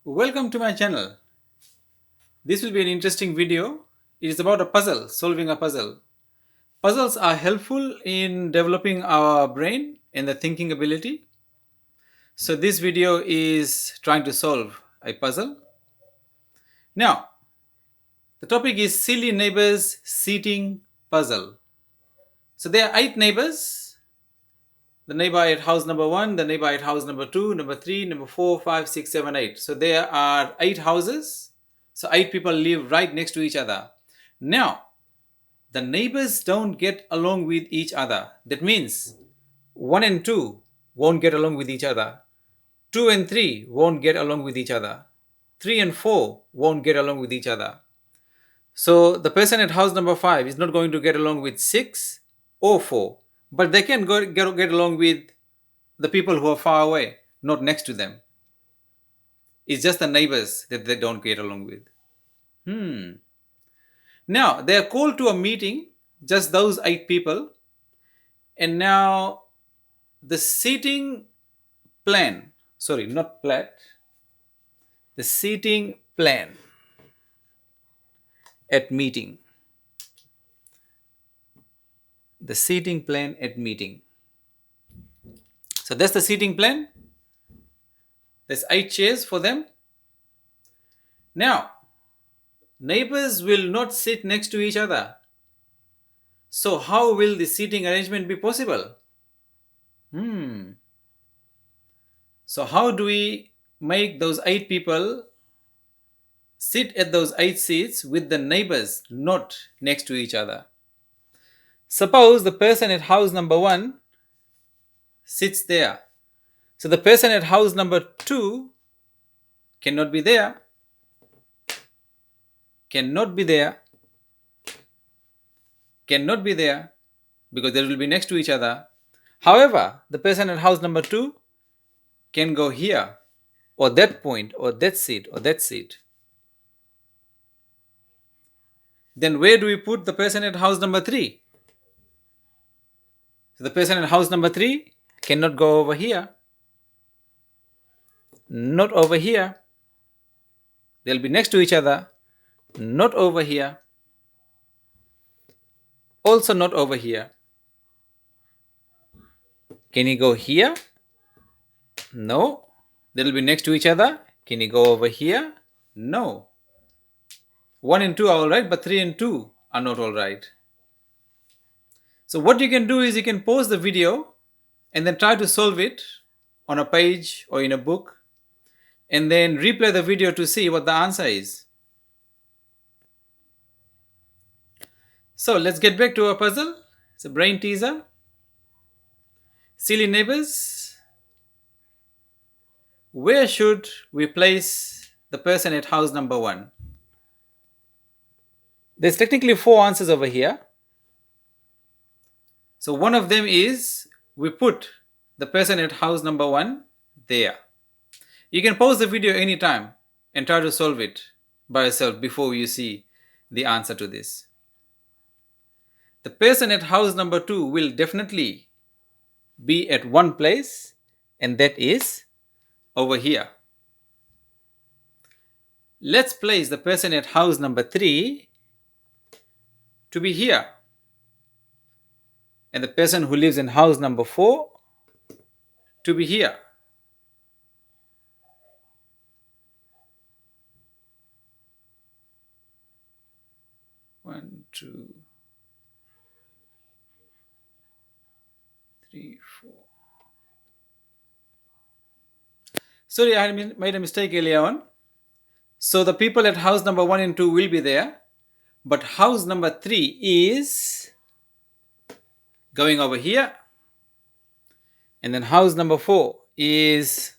Welcome to my channel. This will be an interesting video. It is about a puzzle, solving a puzzle. Puzzles are helpful in developing our brain and the thinking ability. So this video is trying to solve a puzzle. Now, the topic is silly neighbors seating puzzle. So there are 8 neighbors. The neighbor at house number 1, the neighbor at house number 2, number 3, number 4, 5, 6, 7, 8. So there are 8 houses. So 8 people live right next to each other. Now, the neighbors don't get along with each other. That means 1 and 2 won't get along with each other. 2 and 3 won't get along with each other. 3 and 4 won't get along with each other. So the person at house number 5 is not going to get along with 6 or 4. But they can get along with the people who are far away, not next to them. It's just the neighbors that they don't get along with. Now, they are called to a meeting, just those 8 people. And now the seating plan, sorry, not plat, the seating plan at meeting. The seating plan at meeting. So that's the seating plan. There's 8 chairs for them. Now, neighbors will not sit next to each other. So how will the seating arrangement be possible? So how do we make those 8 people sit at those 8 seats with the neighbors not next to each other? Suppose the person at house number 1 sits there. So the person at house number 2 cannot be there. Cannot be there because they will be next to each other. However, the person at house number 2 can go here or that point or that seat or that seat. Then where do we put the person at house number 3? So the person at house number 3 cannot go over here. Not over here. They'll be next to each other. Not over here. Also not over here. Can he go here? No. They'll be next to each other. Can he go over here? No. 1 and 2 are alright, but 3 and 2 are not alright. So what you can do is you can pause the video and then try to solve it on a page or in a book, and then replay the video to see what the answer is. So let's get back to our puzzle. It's a brain teaser. Silly neighbors. Where should we place the person at house number 1? There's technically 4 answers over here. So one of them is we put the person at house number 1 there. You can pause the video anytime and try to solve it by yourself before you see the answer to this. The person at house number 2 will definitely be at one place, and that is over here. Let's place the person at house number 3 to be here. And the person who lives in house number 4 to be here. One, two, 3, 4. Sorry, I had made a mistake earlier on. So the people at house number 1 and 2 will be there, but house number 3 is going over here, and then house number 4 is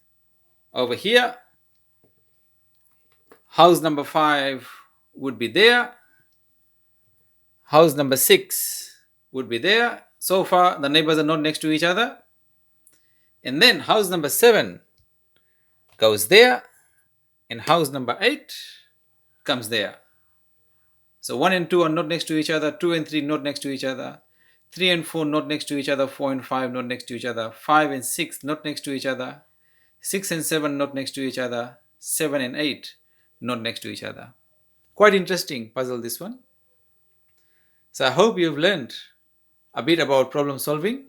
over here. House number 5 would be there. House number 6 would be there. So far, the neighbors are not next to each other. And then house number 7 goes there, and house number 8 comes there. So 1 and 2 are not next to each other, 2 and 3 not next to each other, 3 and 4 not next to each other, 4 and 5 not next to each other, 5 and 6 not next to each other, 6 and 7 not next to each other, 7 and 8, not next to each other. Quite interesting puzzle, this one. So I hope you've learned a bit about problem solving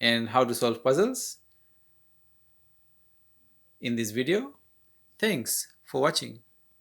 and how to solve puzzles in this video. Thanks for watching.